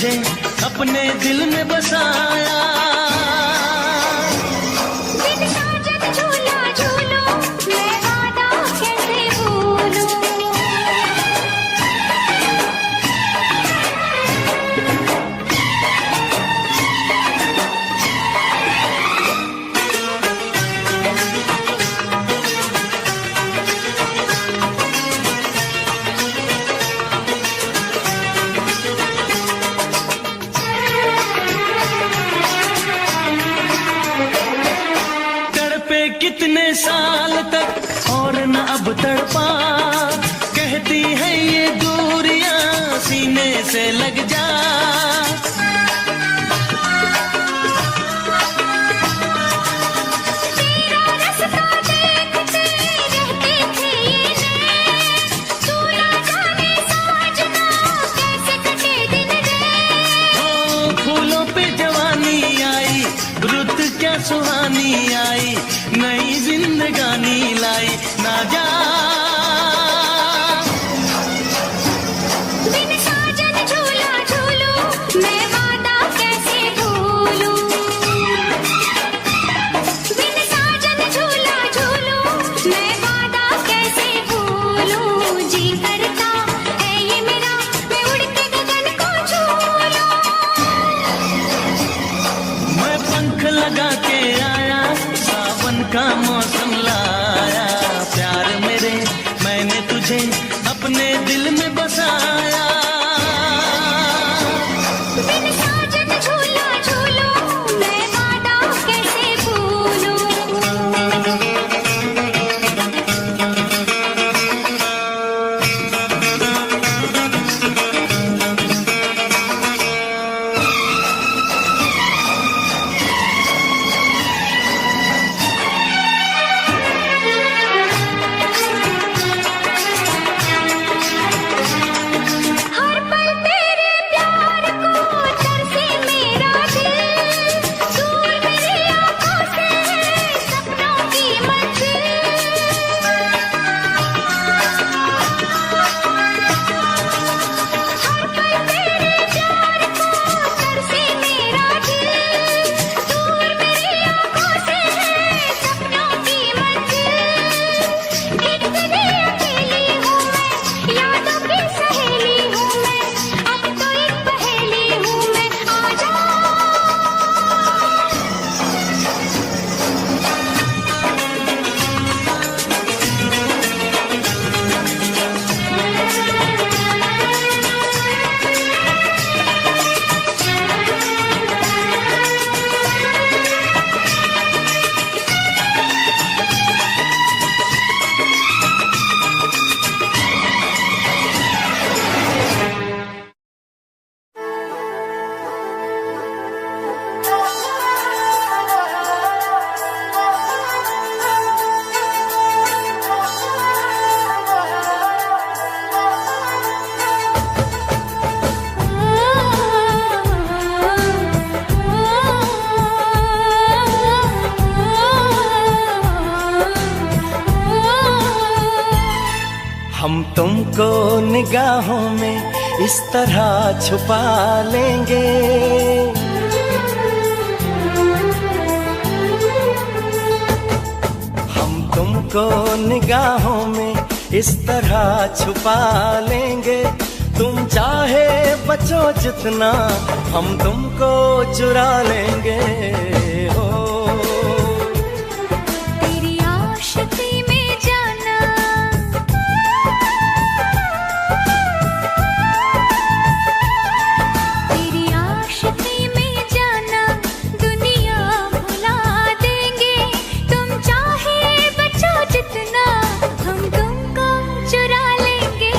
तुझे अपने दिल में बसाया। बिन साजन झूला झूलो, मैं वादा कैसे भूलूं। कितने साल तक और न अब तड़पा, कहती है ये दूरियां सीने से लग जा। तेरा रास्ता देखते रहते थे ये नैन, तू ना जाने साजना कैसे कटे दिन रैन। ओ फूलों पे जवानी आई, रुत क्या सुहानी आई, नई जिंदगानी लाई ना जा। बिन साजन झूला झूलो, मैं वादा कैसे भूलूं। बिन साजन झूला झूलो, मैं वादा कैसे भूलूं। जी करता है ये मेरा, मैं उड़ के गगन को छू लूं। मैं पंख लगा के आया, सावन का मौसम लाया। प्यार मेरे मैंने तुझे अपने दिल में बसाया। बिन साजन झूला झूलो, मैं वादा कैसे भूलूं। हर पल तेरे प्यार को तरसे मेरा दिल, दूर मेरी आँखों से है सपनों की मंजिल। हर पल तेरे प्यार को तरसे मेरा दिल, दूर मेरी आँखों से है सपनों की मंजिल। इतनी अकेली हूँ मैं, यादों की सहेली हूँ मैं, अब तो एक पहेली हूँ मैं। आजा हम तुमको निगाहों में इस तरह छुपा लेंगे, हम तुमको निगाहों में इस तरह छुपा लेंगे। तुम चाहे बचो जितना, हम तुमको चुरा लेंगे। हो तेरी आशिकी में जाना, तेरी आशिकी में जाना, दुनिया भुला देंगे। तुम चाहे बचो जितना, हम तुमको चुरा लेंगे।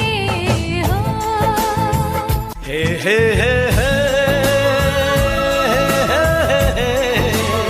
हो हे हे हे हे हे हे हे।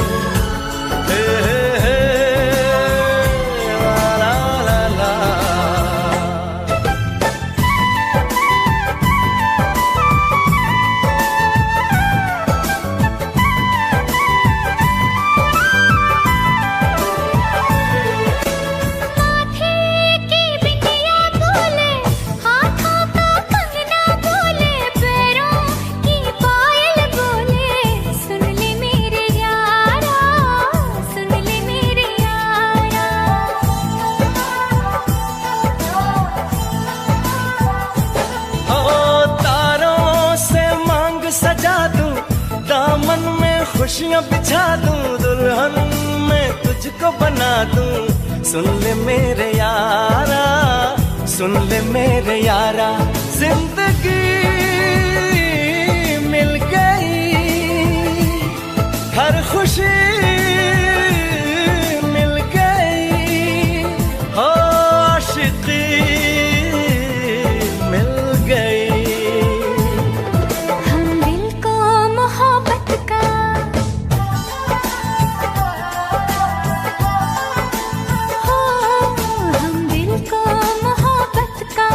खुशियाँ बिछा दूं दुल्हन मैं तुझको बना दूं। सुन ले मेरे यारा, सुन ले मेरे यारा, जिंदगी मिल गई, हर खुशी मिल गई, हो आशिकी मिल गई। हम दिल को मोहब्बत का हो, हम दिल को मोहब्बत का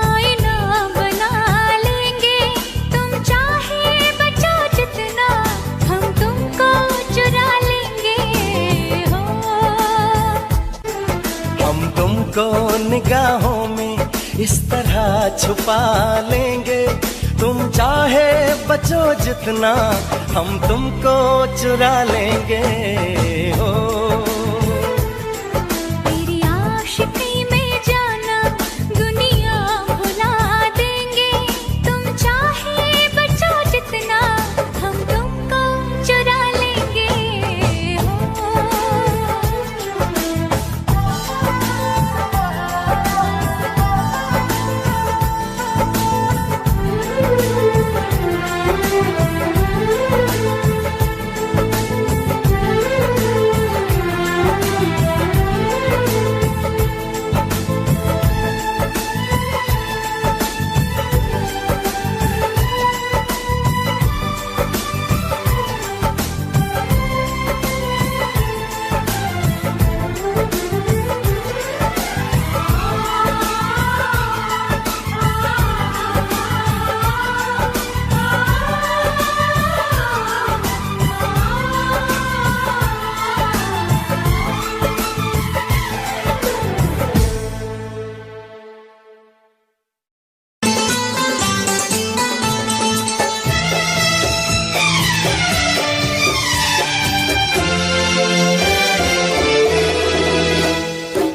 आईना बना लेंगे। तुम चाहे बचो जितना, हम तुमको चुरा लेंगे हो। हम तुमको निगाहों में इस तरह छुपा लेंगे। तुम चाहे बचो जितना, हम तुमको चुरा लेंगे हो। तेरी आशिकी में जाना दुनिया भुला देंगे। तुम चाहे बचो जितना, हम तुमको चुरा लेंगे हो।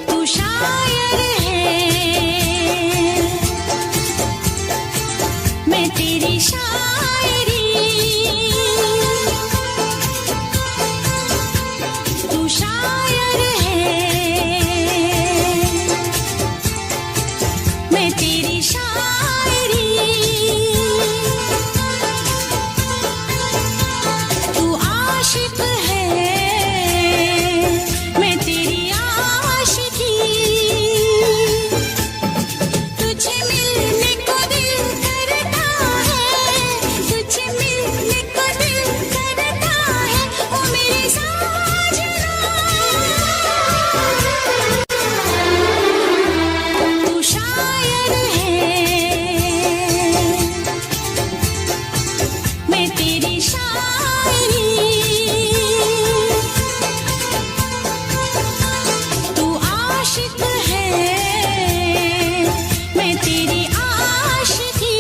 तू शायर है, मैं तेरी शायरी। तू शायर है, मैं तेरी शायरी। तू आशिक है, मैं तेरी आशिकी। तुझे मिलने को दिल करता है, तुझे मिलने को दिल करता है, ओ मेरे साजना। तू शायर है, मैं तेरी शायरी। तू आशिक है, मैं तेरी आशिकी।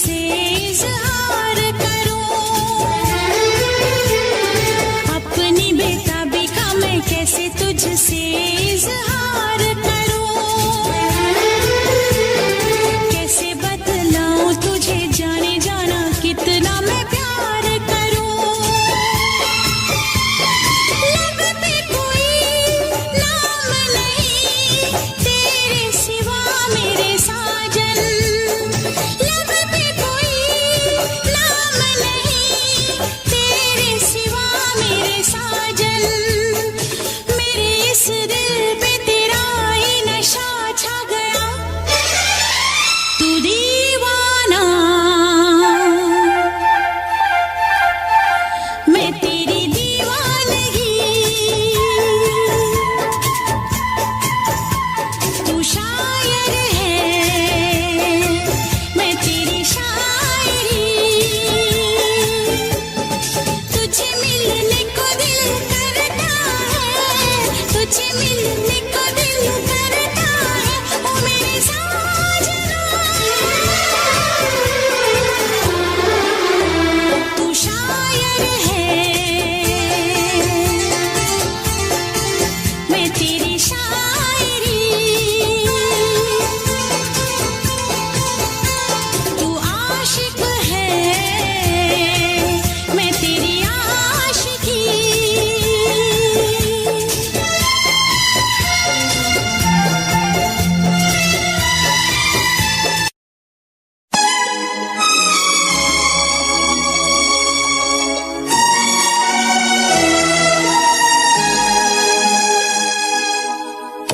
तुझसे इजहार करूं, अपनी बेताबी का मैं कैसे तुझसे इजहार करूं, कैसे बतलाऊं तुझे जाने जाना कितना मैं प्यार करूं। लब पे कोई नाम नहीं तेरे सिवा मेरे साजन, लब पे कोई नाम नहीं तेरे सिवा मेरे साजन, मेरे इस दिल पे तेरा ही नशा छा गया, तू दीवाना मैं तेरी दीवानगी, तू शायर है मैं तेरी शायरी, तुझे मिलने को दिल करता है, तुझे मिलने को दिल करता है, ओ मेरे साजना, तू शायर है मैं तेरी शायरी, तू आशिक है मैं तेरी आशिकी।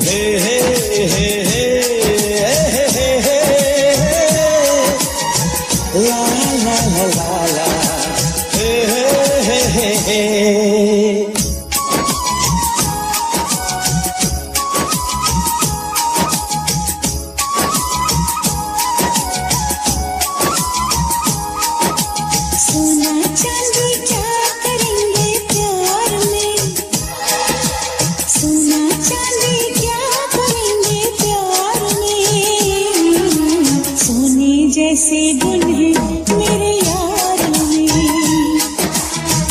हे हे हे हे हे हे ला ला ला ला ला हे हे हे हे सोना चांदी क्या करेंगे प्यार में, सोना चांदी क्या करेंगे प्यार में, सोने जैसे गुण है मेरे यार में,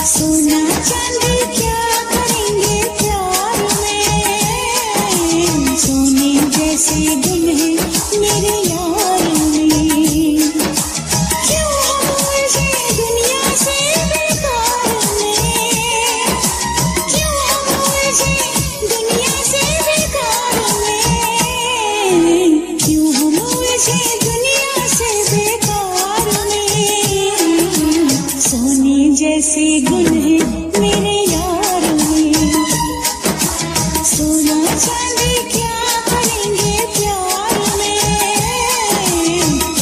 सोना चांदी क्या करेंगे प्यार में, सोने जैसे गुण है मेरे यार में, क्यों हम उलझे दुनिया से बेकार में, क्यों हम उलझे दुनिया से बेकार में, क्यों हम उलझे दुनिया से बेकार में, सोने जैसे गुण है मेरे यार में, सोना चांदी क्या करेंगे प्यार में,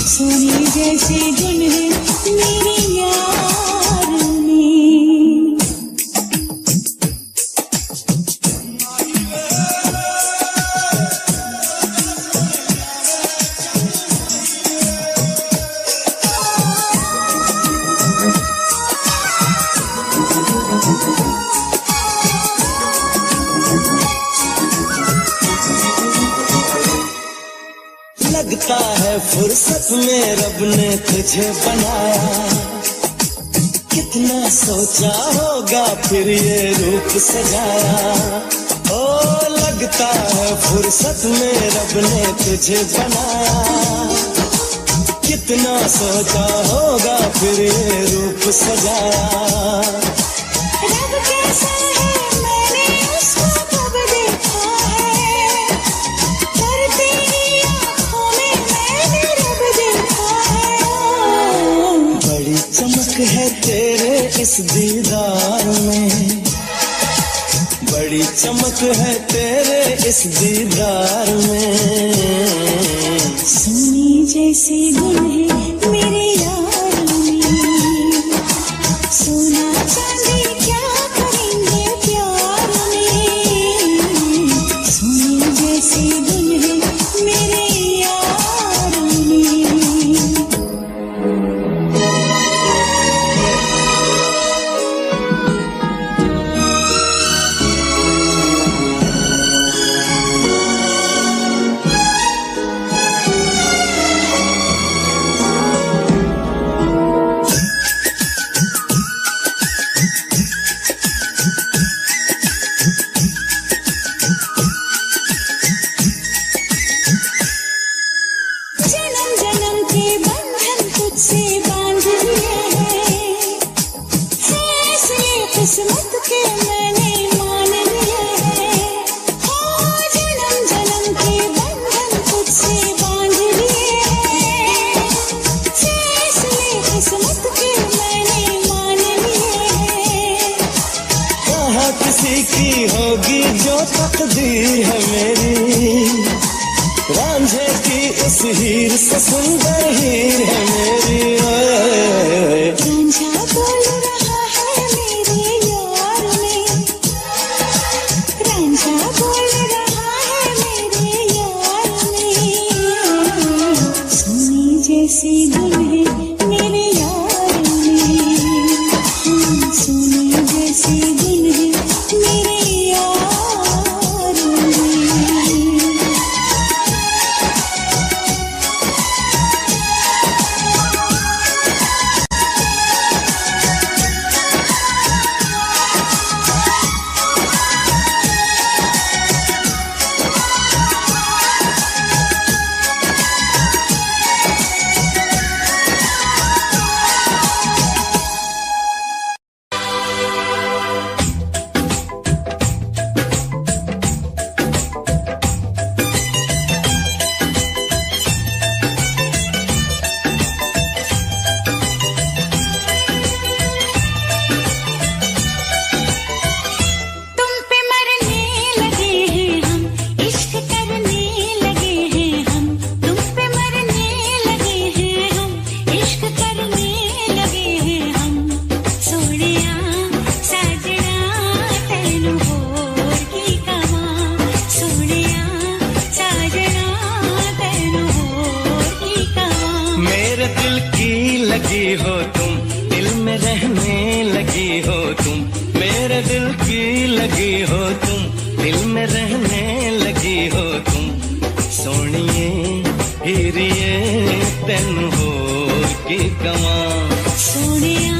सोने जैसे गुण है मेरे यार में। लगता है फुर्सत में रब ने तुझे बनाया, कितना सोचा होगा फिर ये रूप सजाया, ओ लगता है फुर्सत में रब ने तुझे बनाया, कितना सोचा होगा फिर ये रूप सजाया, रब कैसा है मैंने उसको कब देखा है, पर तेरी आँखों में मैंने रब देखा है, बड़ी चमक है तेरे इस दीदार में, बड़ी चमक है तेरे इस दीदार में, सोने जैसे गुण है मेरे यार में, सोना चांदी क्या करेंगे प्यार में, सोने जैसे गुण है मेरे यार में। की होगी जो तकदीर है मेरी, रांझे की इस हीर से सुंदर हीर है मेरी। रांझा बोल रहा है मेरे यार में, रांझा बोल रहा है मेरे यार में। सोनी जैसी दुल्हन मेरे यार में, सोनी जैसी दुल्हन मेरे यार में। लगी हो तुम, दिल में रहने लगी हो तुम, मेरे दिल की लगी हो तुम, दिल में रहने लगी हो तुम। सोनिए हीरिए तेन होर की कमां, सोनिया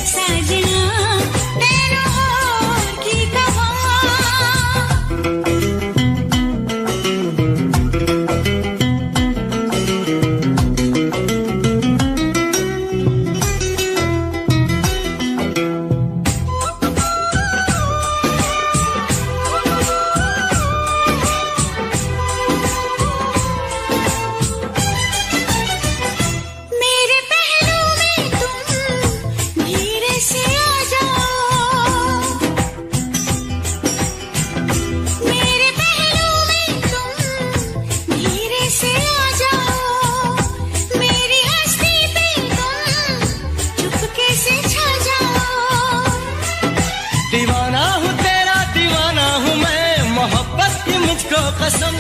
साजना तेन होर की कमां। दीवाना हूँ तेरा दीवाना हूँ मैं, मोहब्बत की मुझको कसम,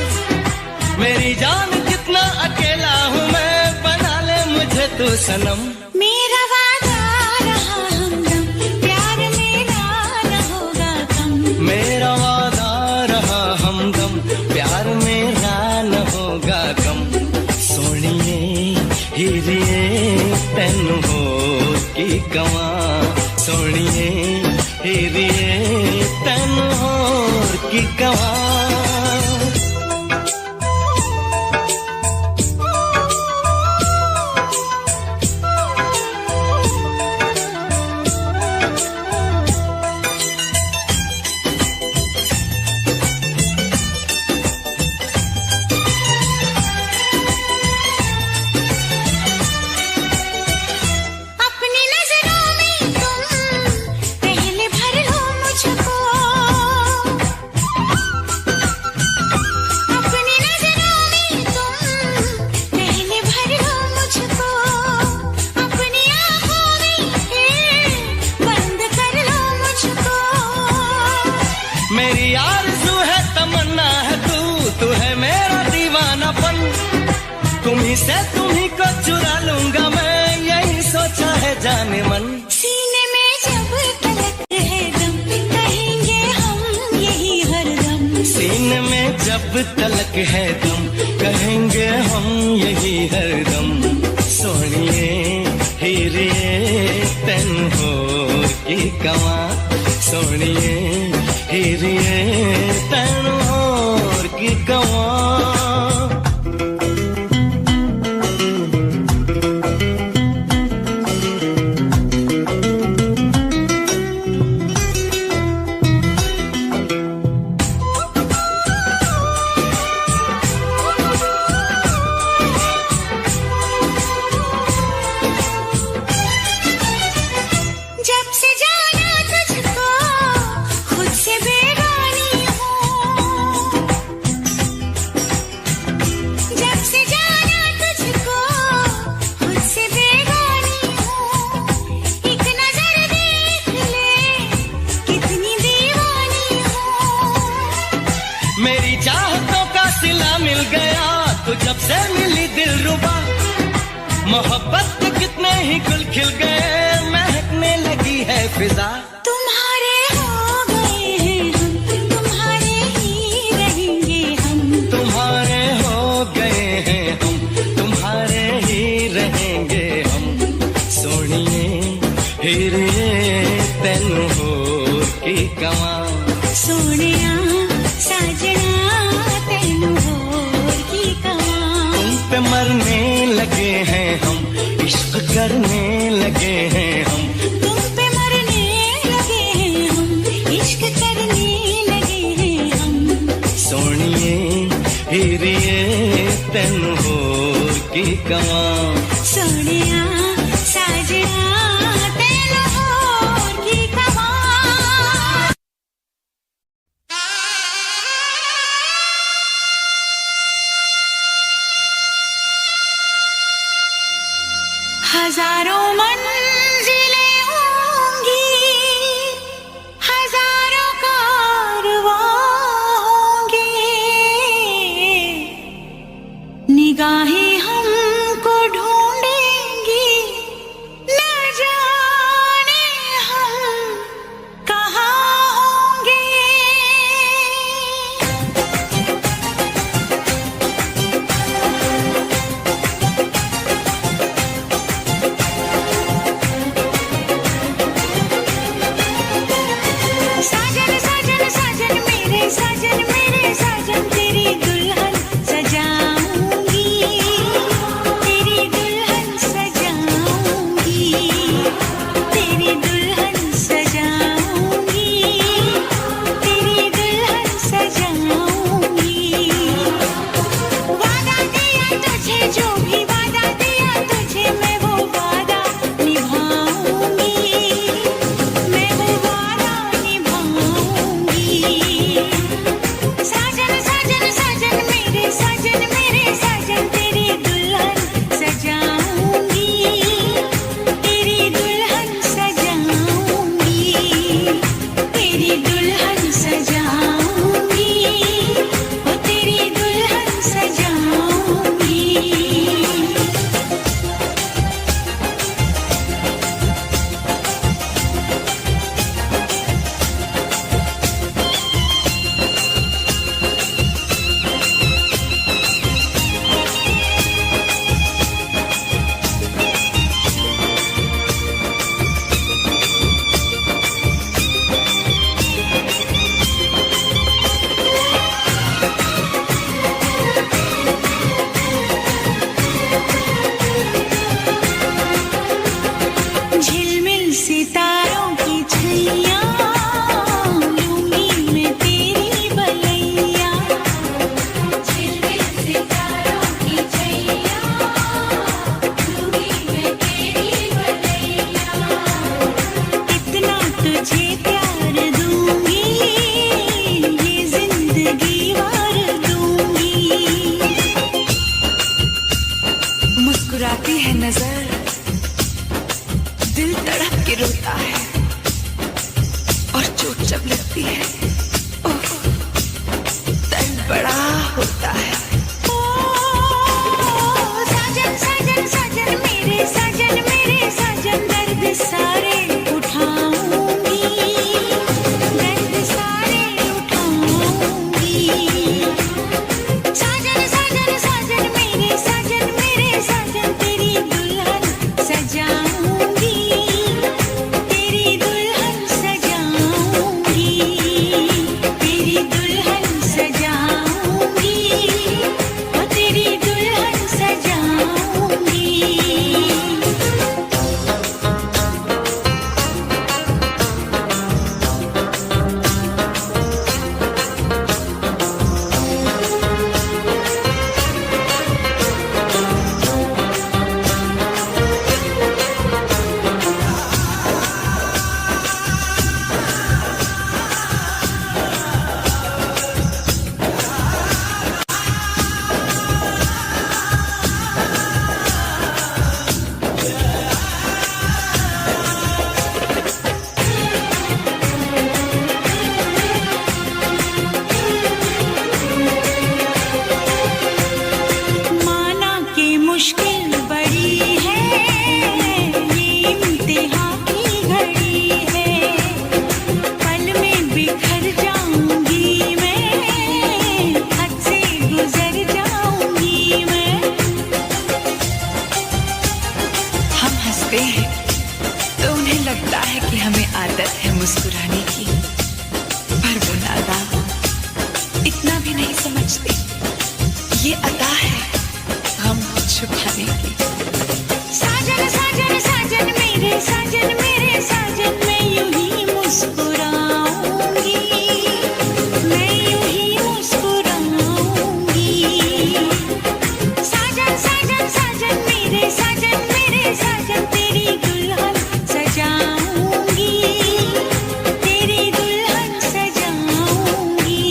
मेरी जान जितना अकेला हूँ मैं, बना ले मुझे तू सनम। मेरा वादा रहा हमदम, प्यार मेरा न होगा कम, मेरा वादा रहा हमदम, प्यार मेरा न होगा कम। सोनिए हीरिए तेन होर की कमां, सोनिए हीरिए तेन होर की कमां। मेरी आरज़ू है तमन्ना है तू है मेरा दीवानापन, तुम्ही से तुम्ही को चुरा लूंगा मैं, यही सोचा है जाने मन। सीने में जब तलक है दम, कहेंगे हम यही हरदम, सीने में जब तलक है दम, कहेंगे हम यही हरदम। सोनिए हीरिए तेन होर की कमां, सोनिए हीरिए तेन होर की कमां। जब से जाना तुझको खुद से गया तो जब से मिली दिलरुबा, मोहब्बत के कितने ही गुल खिल गए, महकने लगी है फिजा। तुम्हारे हो गए हैं हम, तुम्हारे ही रहेंगे हम। तुम्हारे हो गए हैं हम, तुम्हारे ही रहेंगे हम। सोनिए हीरे तेनू होर की कमां, सोनिया साजना तेनू होर की कमां। तुम पे मरने लगे हैं हम, इश्क करने लगे हैं हम। तुम पे मरने लगे हैं हम, इश्क करने लगे हैं हम। सोनिए हीरिए तेनू होर की कमां, सोनिया साजना तेनू होर की कमां। हजारों मंजिलें होंगी, हजारों कारवां होंगे, निगाहें हमको ढूंढेंगी, न जाने हम कहाँ होंगे। साजन साजन साजन मेरे साजन तेरी दुल्हन सजाऊंगी, तेरी दुल्हन सजाऊंगी, तेरी दुल्हन सजाऊंगी, तेरी दुल्हन सजाऊंगी। वादा दिया तुझे, जो भी वादा दिया तुझे, मैं वो वादा निभाऊंगी, मैं वो वादा निभाऊंगी। साजन साजन साजन मेरे साजन तेरी दुल्हन सजाऊंगी, तेरी दुल्हन सजाऊंगी, तेरी दुल्हन सजाऊंगी, ओ तेरी दुल्हन सजाऊंगी। झिलमिल सितारों की छैया, लूंगी मैं तेरी बलैया। झिलमिल सितारों की छैया, लूंगी मैं तेरी बलैया। इतना तुझे प्यार दूंगी, ये जिंदगी वार दूंगी। मुस्कुराती है नजर, दिल तड़प के रोता है, और चोट जब लगती है, ओह, दर्द बड़ा होता है। ओ, साजन साजन साजन मेरे साजन दर्द सारे उठाऊंगी, दर्द सारे उठाऊंगी। साजन साजन साजन मेरे साजन तेरी दुल्हन सजाऊंगी, तेरी दुल्हन सजाऊंगी, तेरी दुल्हन सजाऊंगी, उन्हें लगता है कि हमें आदत है मुस्कुराने की, पर वो नादान इतना भी नहीं समझते। ये अता है हम छुपाने की। साजन साजन साजन मेरे साजन मेरे साजन, मैं यूं ही मुस्कुराऊंगी, मैं यूं ही मुस्कुराऊंगी। साजन साजन साजन मेरे साजन, तेरी दुल्हन सजाऊंगी, तेरी दुल्हन सजाऊंगी।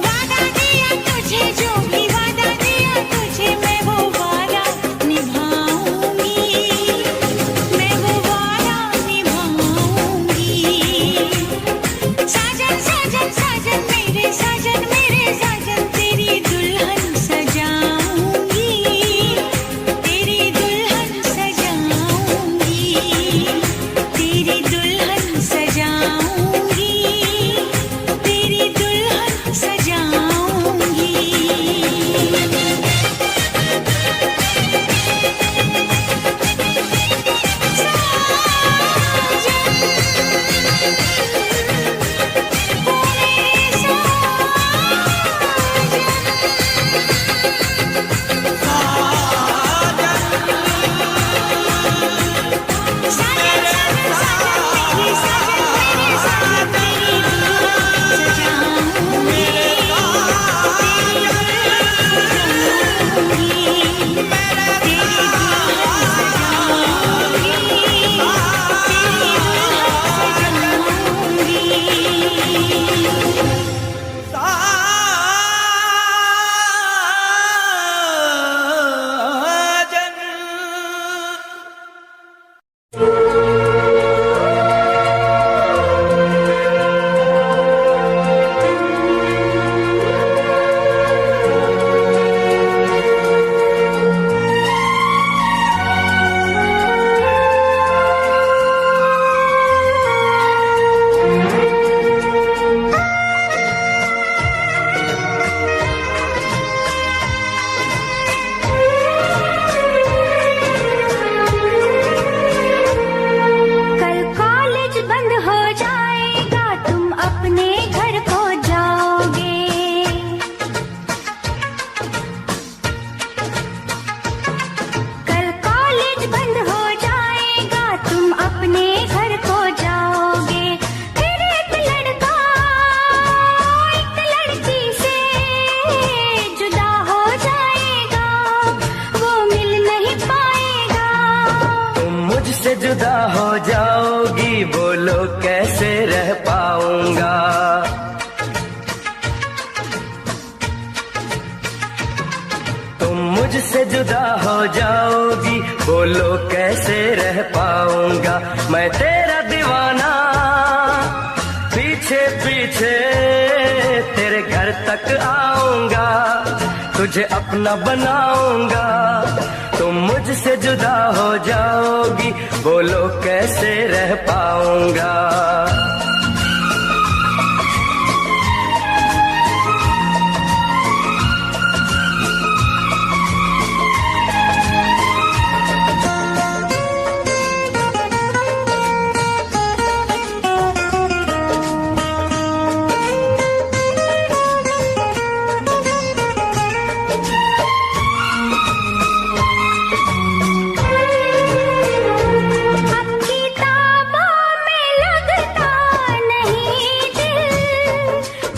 वादा दिया तुझे, जो भी वादा दिया तुझे, मैं वो वादा निभाऊंगी, मैं वो वादा निभाऊंगी। साजन साजन साजन मेरे साजन, तेरी दुल्हन सजाऊंगी, तेरी दुल्हन सजाऊंगी, तेरी दुल्हन सजाऊंगी, तेरी दुल्हन सजाऊंगी। कल कॉलेज बंद हो जाएगा, तुम अपने घर को जाओगे। कल कॉलेज बंद हो जाएगा, तुम अपने घर को जाओगे। फिर एक लड़का एक लड़की से जुदा हो जाएगा, वो मिल नहीं पाएगा। तुम मुझसे जुदा हो जाओगी, बोलो कैसे रह पाऊंगा। तुम मुझसे जुदा हो जाओगी, बोलो कैसे रह पाऊंगा। मैं तेरा दीवाना, पीछे पीछे तेरे घर तक आऊंगा, तुझे अपना बनाऊंगा। तुम मुझसे जुदा हो जाओगी, बोलो कैसे रह पाऊंगा। अब किताबों में लगता नहीं दिल,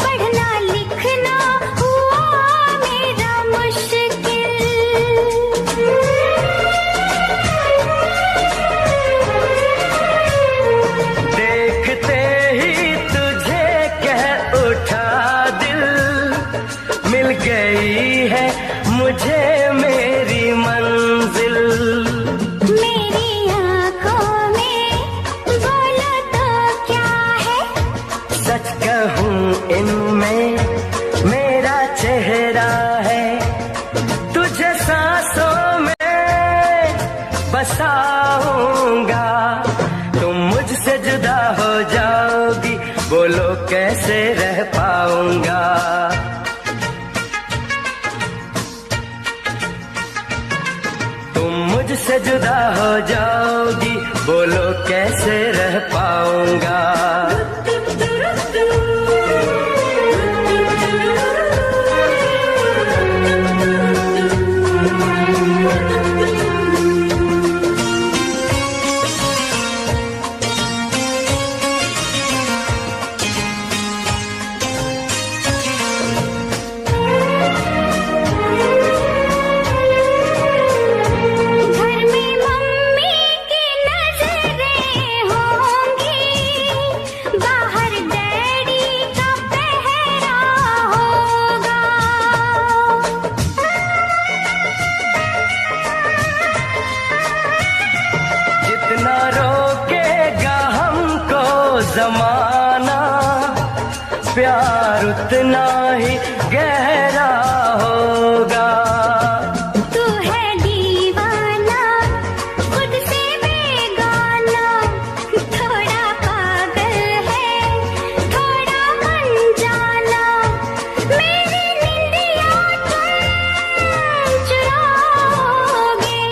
पढ़ना लिखना हुआ मेरा मुश्किल। देखते ही तुझे कह उठा दिल, मिल गई है मुझे मेरी मंजिल। मेरी आंखों में बोलो तो क्या है, सच कहूँ इनमें मेरा चेहरा है, तुझे सांसों में बसाऊंगा। तुम मुझसे जुदा हो जाओगी, बोलो कैसे रह पाऊंगा। तुम मुझसे जुदा हो जाओगी, बोलो कैसे रह पाऊंगा। घर में मम्मी की नजरें होंगी, बाहर डैडी का पहरा होगा। जितना रोकेगा हमको जमाना, प्यार उतना ही गहरा होगा। तू है दीवाना, खुद से बेगाना, थोड़ा पागल है, थोड़ा अनजाना। मेरी निंदिया तुम चुराओगे,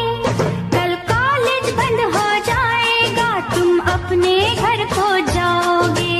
कल कॉलेज बंद हो जाएगा, तुम अपने घर को जाओगे।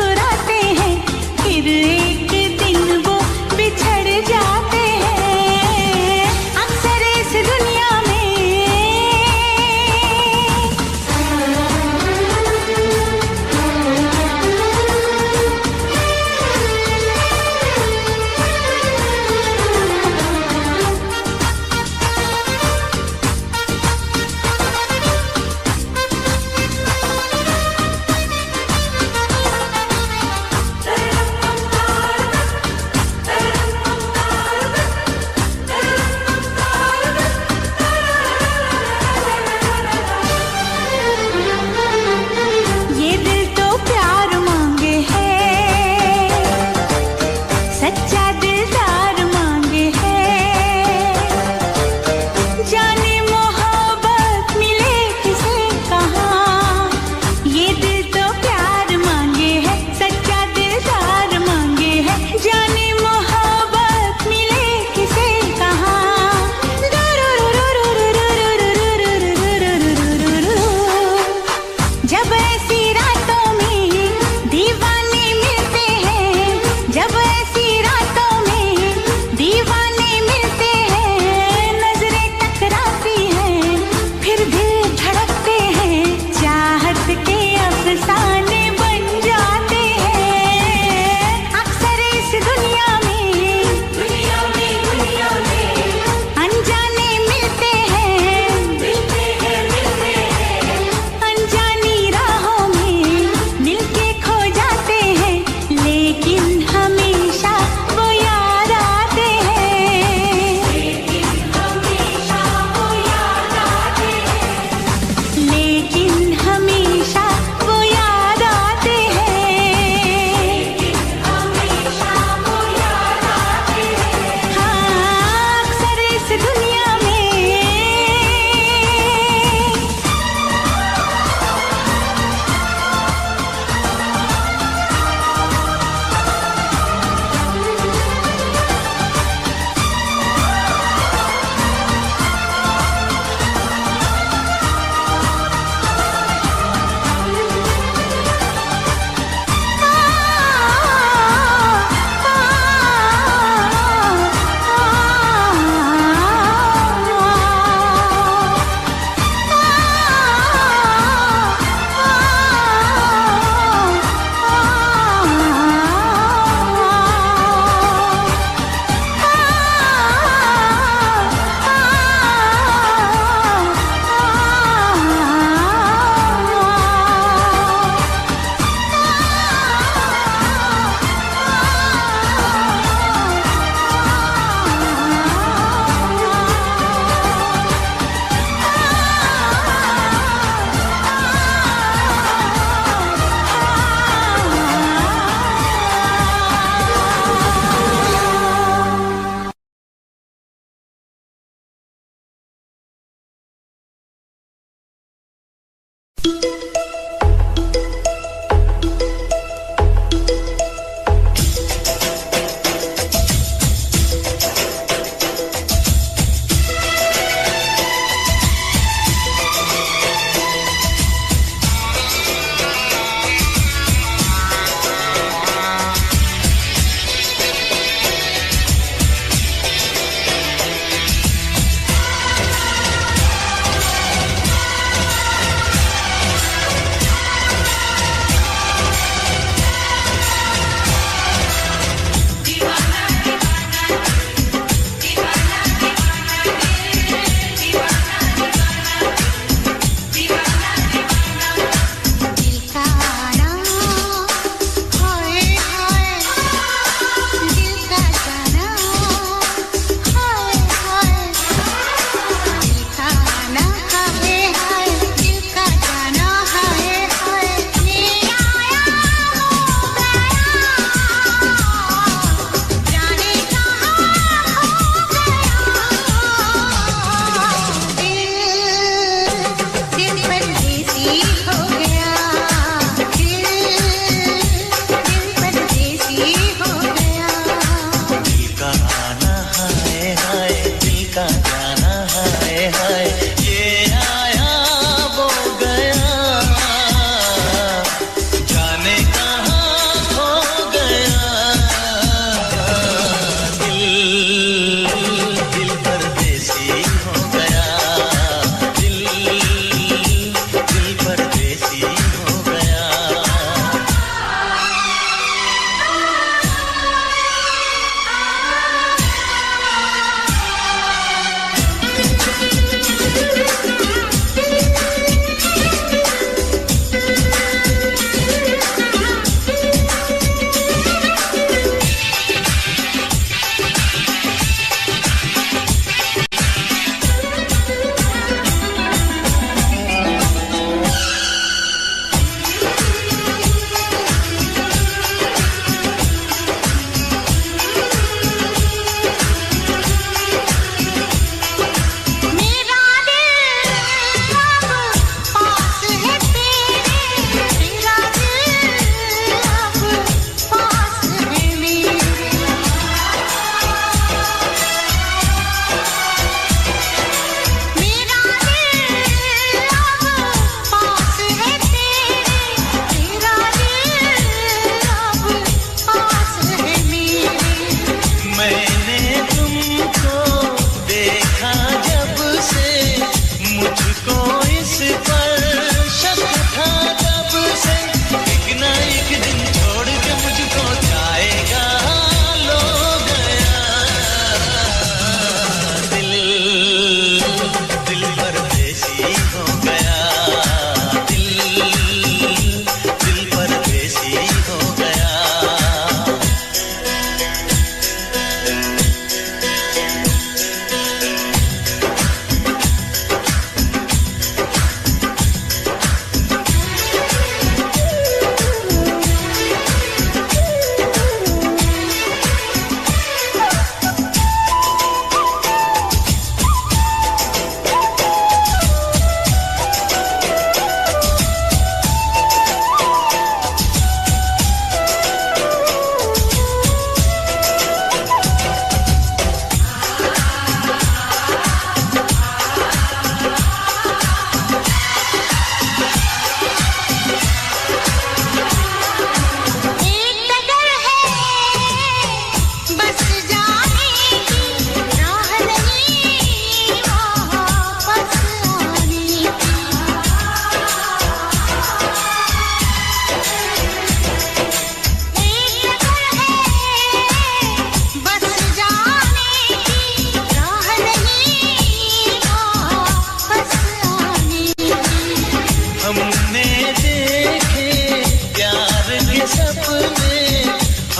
मुस्कुराते हैं, फिर एक दिन वो बिछड़ जाते हैं। अक्सर इस दुनिया में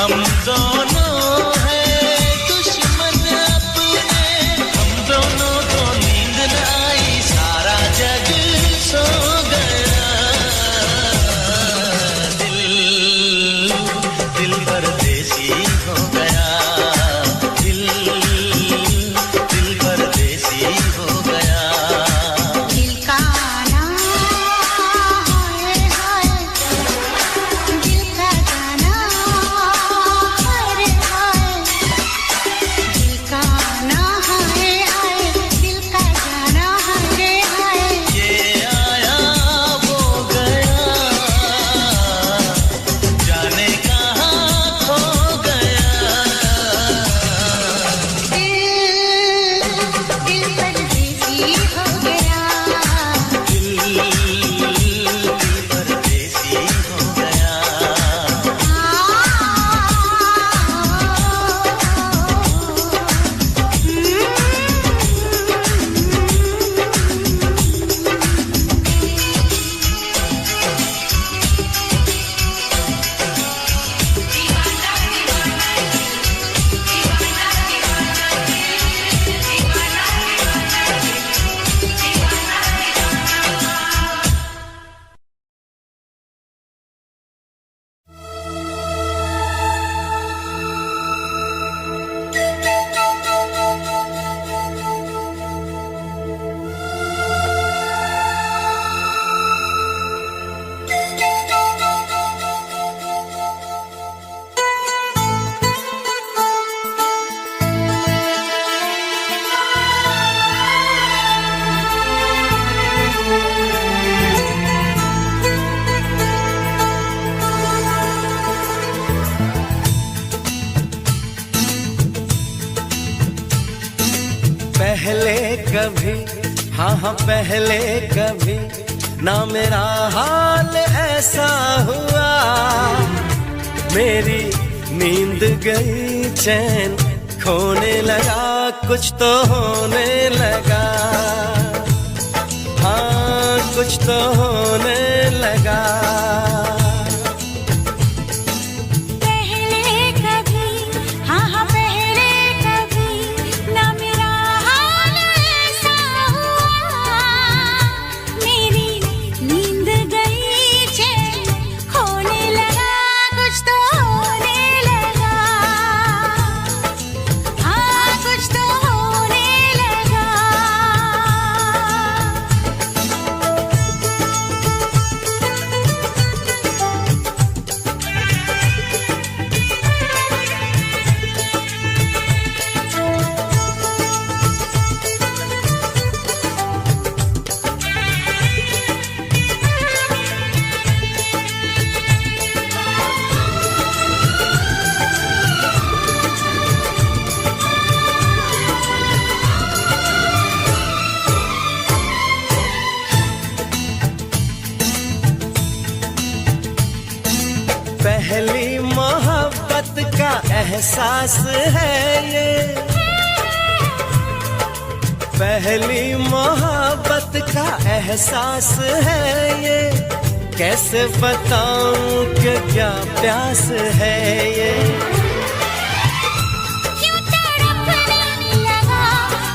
हम दोनों हैं दुश्मन अपने, हम दोनों को नींद न आई, सारा जग सो गया। दिल दिल परदेसी हो गया, दिल दिल परदेसी हो गया। दिल का ना हाय हाय, दिल का जाना हाय हाय, दिल का ना हाय हाय, दिल का जाना हाय हाय। ये आया वो गया, जाने कहाँ खो गया। दिल परदेसी हो गया। दिल परदेसी हो गया। पहले कभी, हाँ हाँ पहले कभी ना मेरा हाल ऐसा हुआ। मेरी नींद गई, चैन खोने लगा, कुछ तो होने लगा। हाँ कुछ तो होने लगा। पहले कभी, हाँ हाँ पहले कभी ना मेरा हाल ऐसा हुआ। मेरी नींद गई, चैन खोने लगा, कुछ तो होने लगा। हाँ कुछ तो होने लगा। पहली मोहब्बत का एहसास है ये, पहली मोहब्बत का एहसास है ये। कैसे बताऊं कि क्या प्यास है ये। क्यों तड़पने लगा,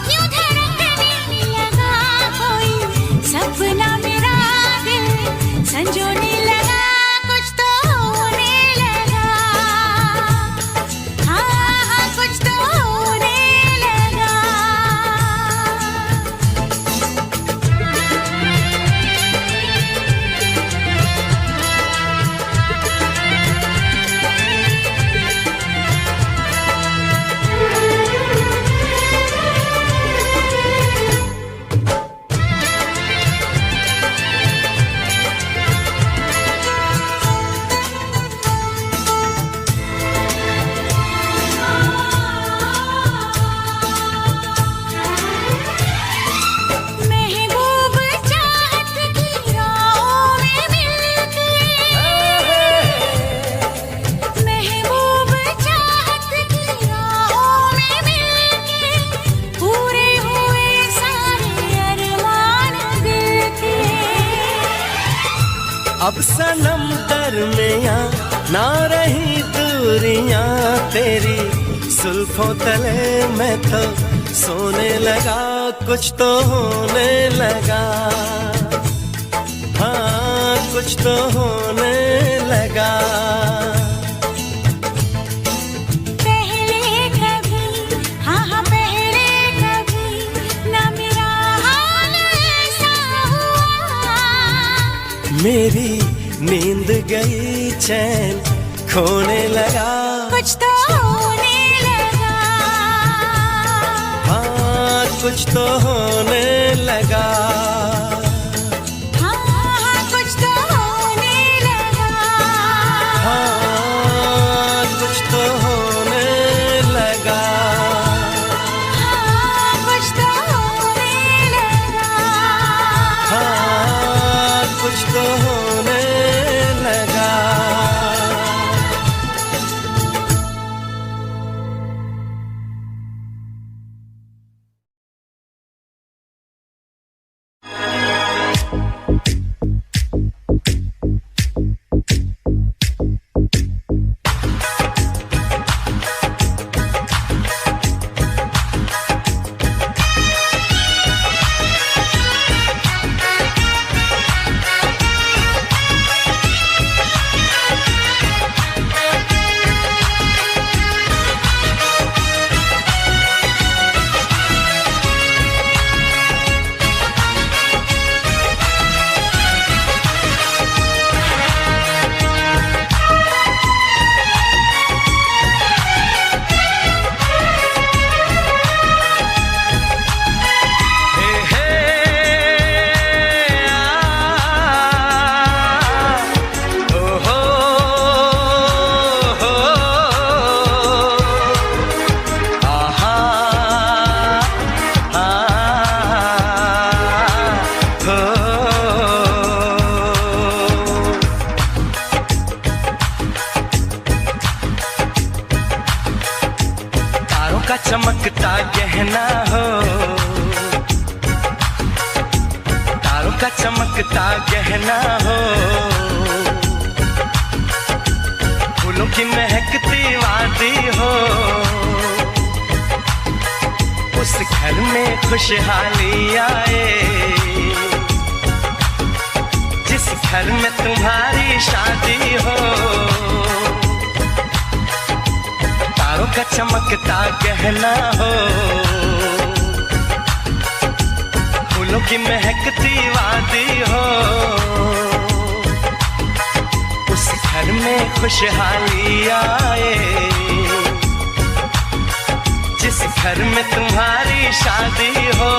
क्यों धड़कने लगा, कोई सपना मेरा दिल संजोने लगा, कुछ तो होने लगा। हाँ हाँ कुछ तो होने लगा। अब सनम दरमियां ना रही दूरियां, तेरी जुल्फों तले मैं तो सोने लगा, कुछ तो होने लगा, हाँ कुछ तो होने लगा। पहले कभी, हाँ हाँ पहले कभी ना मेरा हाल ऐसा हुआ। मेरी नींद गई, चैन खोने लगा, कुछ तो होने लगा, हाँ कुछ तो होने लगा, हाँ हाँ कुछ तो होने लगा, हाँ कुछ तो होने लगा, हाँ कुछ तो होने लगा। हाँ कुछ तो होने लगा। चमकता गहना हो, तारों का चमकता गहना हो, फूलों की महकती वादी हो, उस घर में खुशहाली आए, जिस घर में तुम्हारी शादी हो। तारों का चमकता गहना हो, फूलों की महकती वादी हो, उस घर में खुशहाली आए, जिस घर में तुम्हारी शादी हो।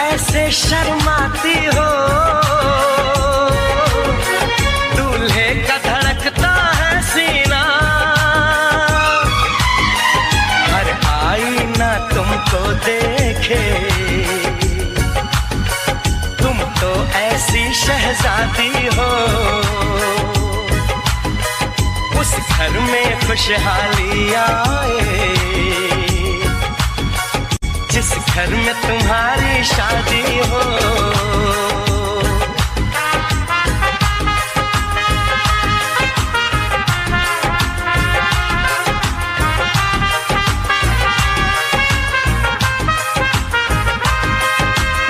ऐसे शर्माती हो, दूल्हे का धड़कता है सीना, हर आईना तुमको देखे, तुम तो ऐसी शहजादी हो, उस घर में खुशहाली आए, जिस घर में तुम्हारी शादी हो।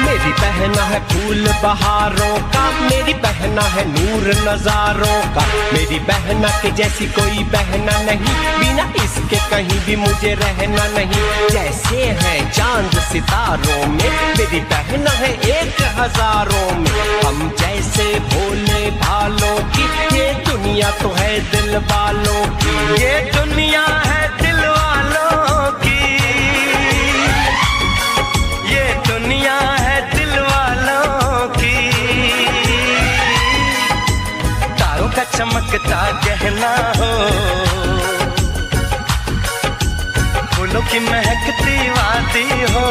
मेरी बहना है फूल बहारों का, मेरी बहना है नूर नजारों का, मेरी बहना के जैसी कोई बहना नहीं, बिना इसके कहीं भी मुझे रहना नहीं। जैसे है चांद सितारों में, मेरी बहना है 1000 में, हम जैसे भोले भालों की, ये दुनिया तो है दिल वालों की, ये दुनिया है दिल वालों की। चमकता गहना हो, फूलों की महकती वादी हो,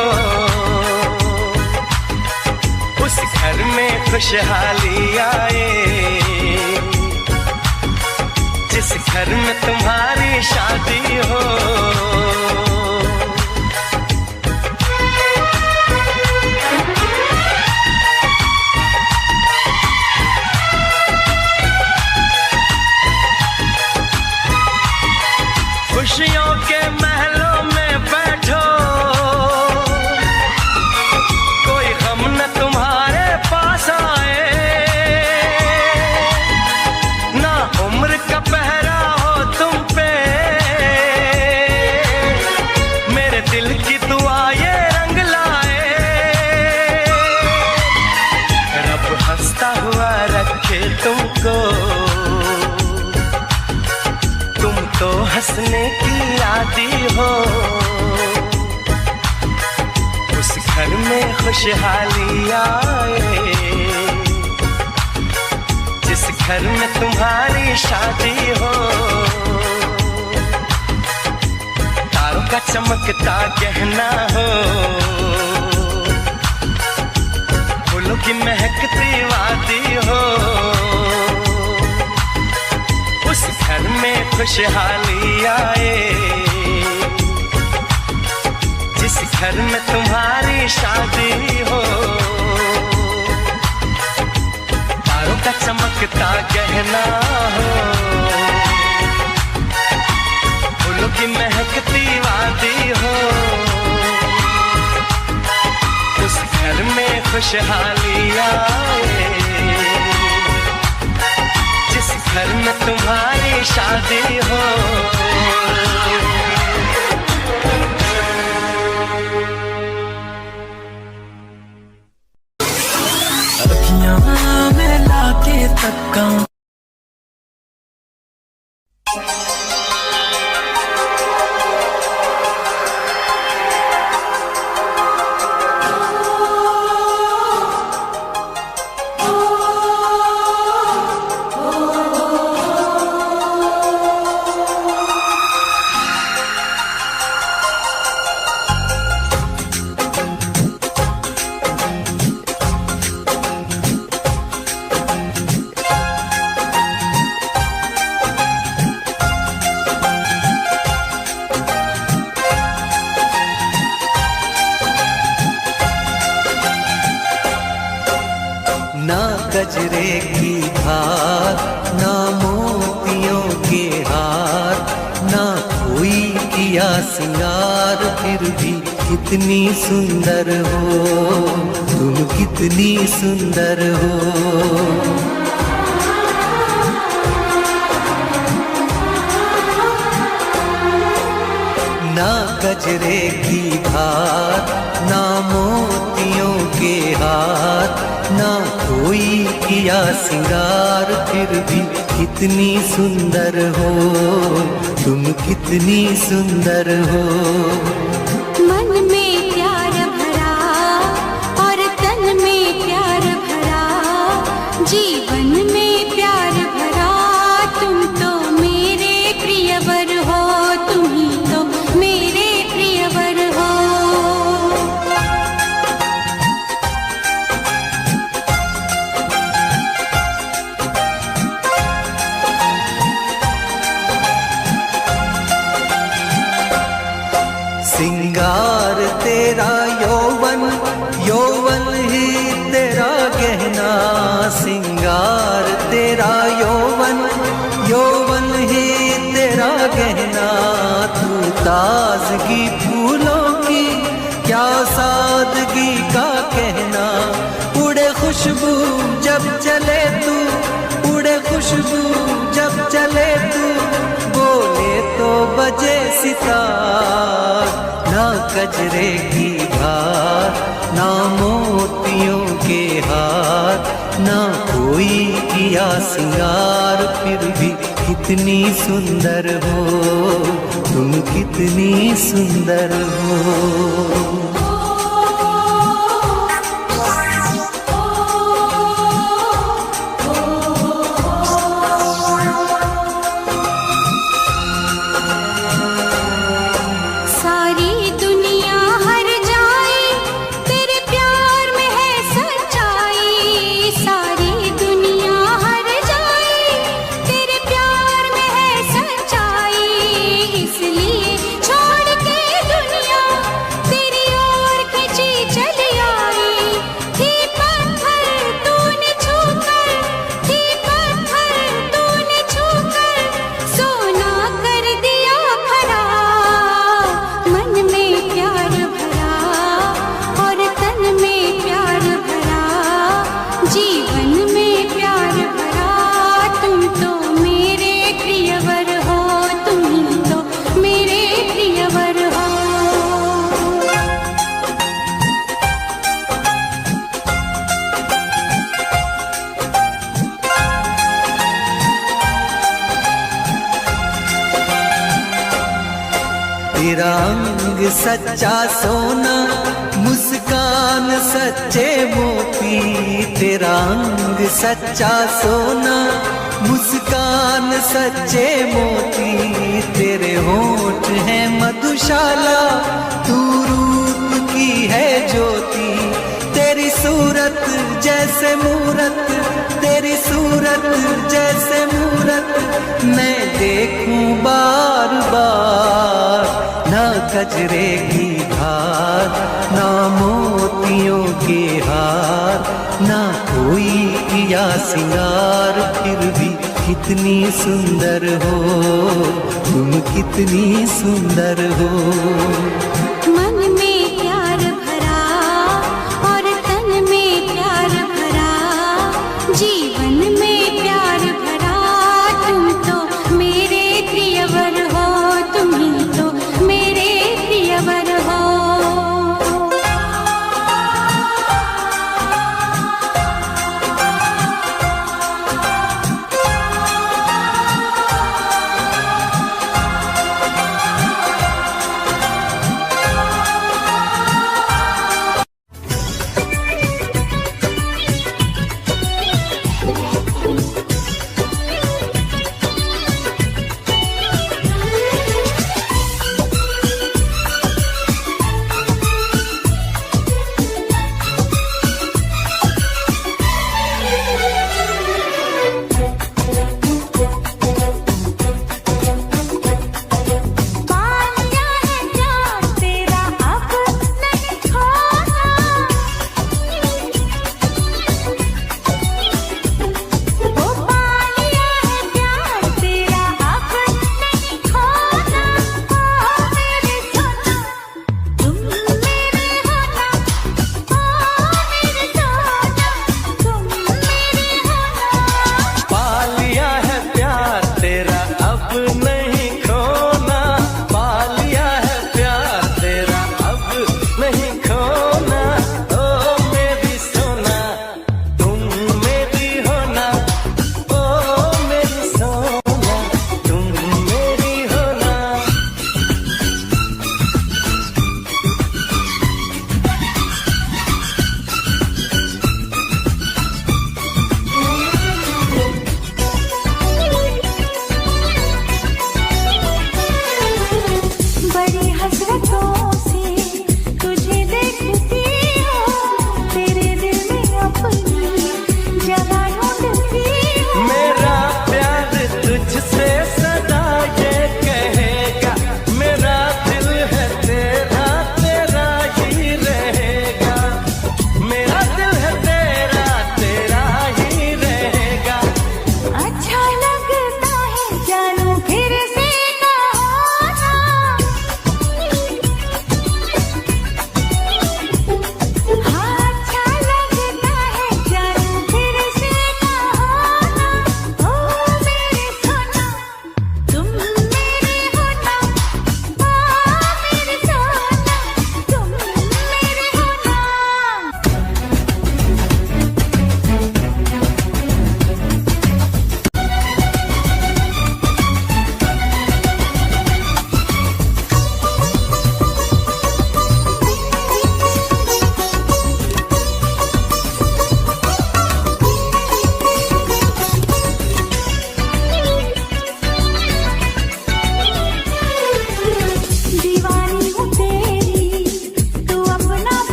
उस घर में खुशहाली आए, जिस घर में तुम्हारी शादी हो। खुशियों के महलों में बैठो, कोई गम न तुम्हारे पास आए, ना उम्र का पहरा हो तुम पे, मेरे दिल की दुआ ये रंग लाए। रब हंसता हुआ रखे तुमको, तुम तो हंसने की आदी हो, उस घर में खुशहाली आए, जिस घर में तुम्हारी शादी हो। तारों का चमकता गहना हो, फूलों की महकती वादी हो, उस घर में खुशहाली आए, जिस घर में तुम्हारी शादी हो। तारों का चमकता गहना हो, फूलों की महकती वादी हो, उस घर में खुशहाली आए, जिस घर में तुम्हारी शादी हो। अखियां में लाके तक्का गजरे की धार, ना मोतियों के हार, ना कोई किया सिंगार, फिर भी कितनी सुंदर हो तुम, कितनी सुंदर हो। ना गजरे की धार, ना मोतियों के हार, ना कोई किया सिंगार, फिर भी कितनी सुंदर हो तुम, कितनी सुंदर हो। मन में प्यार भरा और तन में प्यार भरा, जीवन में प्यार भरा, तुम तो मेरे प्रियवर हो, तुम ही तो मेरे प्रियवर हो। सिंगार तेरा यौवन, यौवन ही तेरा गहना, सिंगार तेरा यौवन, यौवन ही तेरा गहना। तू ताजगी फूलों की, क्या सादगी का कहना, उड़े खुशबू जब चले तू, उड़े खुशबू जब चले तू, बोले तो बजे सितार। ना गजरे की धार, ना मोतियों के हार, ना कोई किया सिंगार, फिर भी कितनी सुंदर हो तुम, कितनी सुंदर हो। तेरा अंग सच्चा सोना, मुस्कान सच्चे मोती। तेरा अंग सच्चा सोना, मुस्कान सच्चे मोती। तेरे होंठ हैं मधुशाला, तू रूप की है ज्योति। तेरी सूरत जैसे मूरत, तेरी सूरत जैसे मूरत मैं देखूं बार बार। ना गजरे की धार, ना मोतियों के हार, ना कोई किया सिंगार, फिर भी कितनी सुंदर हो तुम, कितनी सुंदर हो। मन में प्यार भरा और तन में प्यार भरा, जीवन में प्यार भरा। तुम तो मेरे प्रियवर हो, तुम ही तो मेरे प्रियवर हो।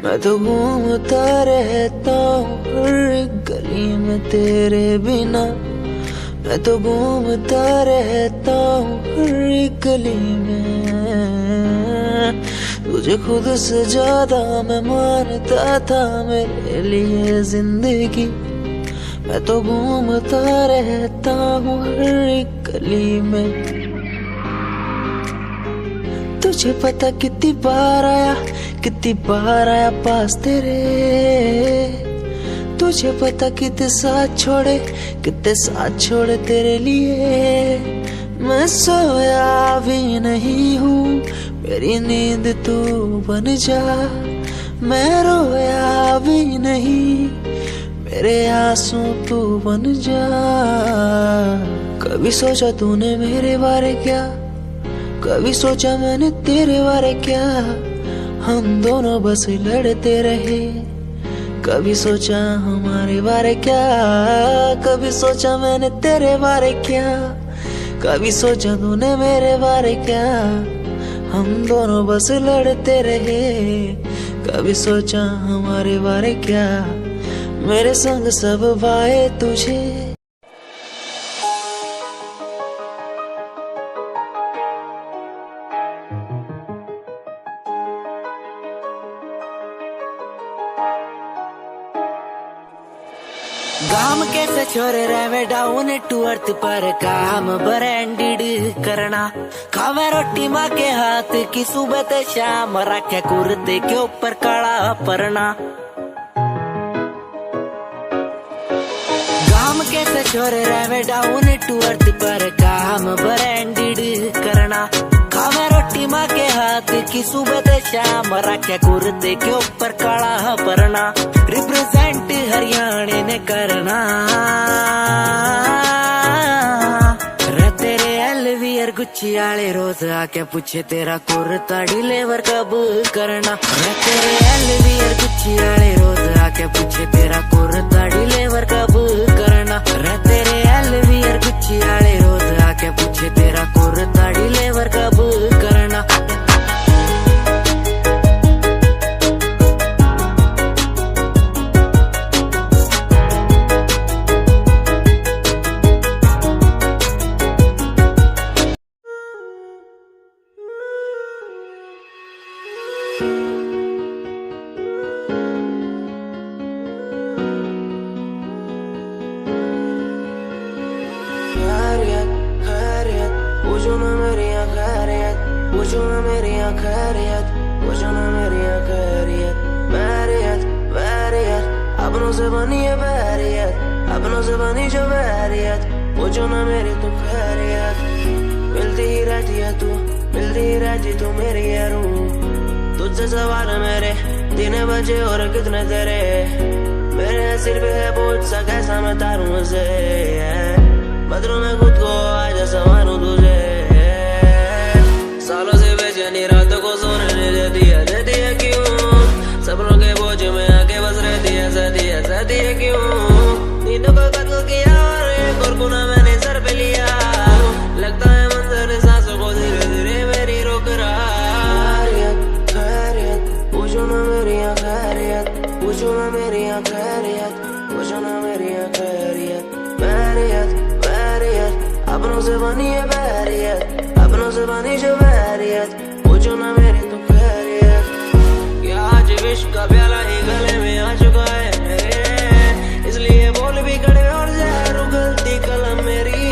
मैं तो घूमता रहता हूँ हर एक गली में तेरे बिना। मैं तो घूमता रहता हूँ हर एक गली में। तुझे खुद से ज्यादा मैं मानता था मेरे लिए जिंदगी। मैं तो घूमता रहता हूँ हर एक गली में। तुझे पता कितनी बार आया पास तेरे। तुझे पता कितने साथ छोड़े तेरे लिए। मैं सोया भी नहीं हूँ, मेरी नींद तू बन जा। मैं रोया भी नहीं, मेरे आंसू तू बन जा। कभी सोचा तूने मेरे बारे क्या, कभी सोचा मैंने तेरे बारे क्या। हम दोनों बस लड़ते रहे। कभी सोचा हमारे बारे क्या, कभी सोचा मैंने तेरे बारे क्या। कभी सोचा तूने मेरे बारे क्या। हम दोनों बस लड़ते रहे। कभी सोचा हमारे बारे क्या। मेरे संग सब भाए तुझे। गाम कैसे छोरे रहे डाउन टू अर्थ पर काम ब्रांडेड करना। खावे रोटी माँ के हाथ की सुबह ते शाम, रखे कुर्ते के ऊपर काला परना। गाम कैसे छोरे रहे डाउन टू अर्थ पर काम ब्रांडेड करना। खावे रोटी माँ के हाथ की सुबह ते शाम, रखे कुर्ते के ऊपर काला परना। रिप्रेजेंट हरियाणा ने करना। रे तेरे एलवीआर गुच्ची आले रोज आके पूछे तेरा कुर्ता डिलीवर कब करना। रे तेरे एलवीआर गुच्ची आले रोज आके पूछे तेरा कुर्ता डिलीवर कब करना। रे तेरे एलवीआर गुच्ची आले रोज आके पूछे तेरा कुर्ता डिलीवर कब करना। पूछो ना मेरी खैरियत, पूछो ना मेरी खैरियत, पूछो ना मेरी खैरियत। बैरियत बैरियत अपनों से बनी है बैरियत, अपनों से बनी जो बैरियत। पूछो ना मेरी तू खैरियत। मिलती ही रहती है तू, मिलती ही रहती तू मेरी है रूह। तुझसे सवाल मेरे दिन बजे और कितने तेरे। मेरे सिर पे है बोझ सा कैसा मैं तारूं उसे। बदलूं मैं खुद को आज संवारूं तुझे। सालों से बेचैनी रातों को सोने नहीं देती है क्यों। सपनों के बोझ में आके बस रहती है क्यों। नींदों को कत्ल किया और एक और गुनाह मैंने सर पे लिया। लगता है मंजर सांसों को धीरे धीरे मेरी रोक रहा। खैरियत पूछो ना मेरी खैरियत, पूछो ना मेरी खैरियत, पूछो ना मेरी खैरियत। बैरियत बैरियत अपनों से बनी है बैरियत, अपनों से बनी जो बैरियत। पूछो ना मेरी तो खैरियत। क्या आज विश्व का प्याला ही गले में आ चुका है मेरे। इसलिए बोल भी कड़े और जहर उगलती कलम मेरी।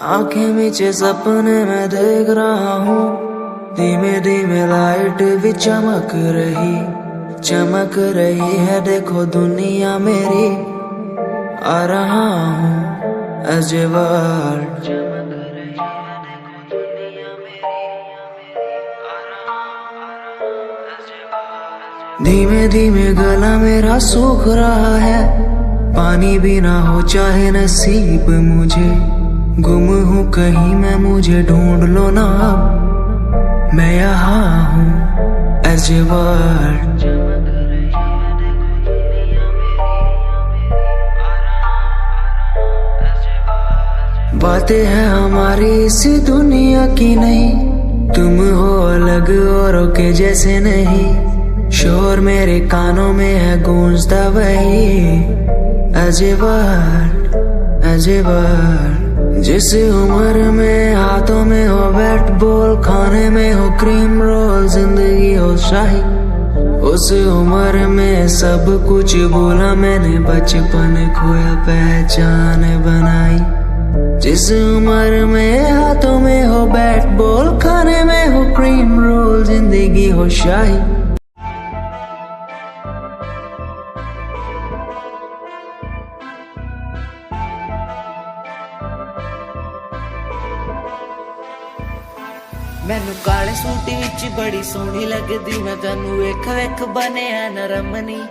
आंखें मीचे सपने में देख रहा हूँ। धीमे धीमे लाइट भी चमक रही है। देखो दुनिया मेरी आ रहा हूँ as a world। धीमे धीमे गला मेरा सूख रहा है। पानी भी ना हो चाहे नसीब मुझे। गुम हूँ कहीं मैं, मुझे ढूंढ लो ना अब। मैं यहाँ हूँ as a world। बातें हैं हमारी इस दुनिया की नहीं, तुम हो अलग औरों के जैसे नहीं। शोर मेरे कानों में है गूंजता वही अजीब अजीब। जिस उम्र में हाथों में हो बैट बॉल, खाने में हो क्रीम रोल, जिंदगी हो शाही, उस उम्र में सब कुछ भूला मैंने, बचपन खोया पहचान बनाई। जिस उम्र में हाथों में हो बैट बॉल, खाने में हो क्रीम रोल, जिंदगी हो शाही। मैनू काले सूट विच बड़ी सोहनी लगदी, मैं तैनू वेख वेख बनिया नरमनी।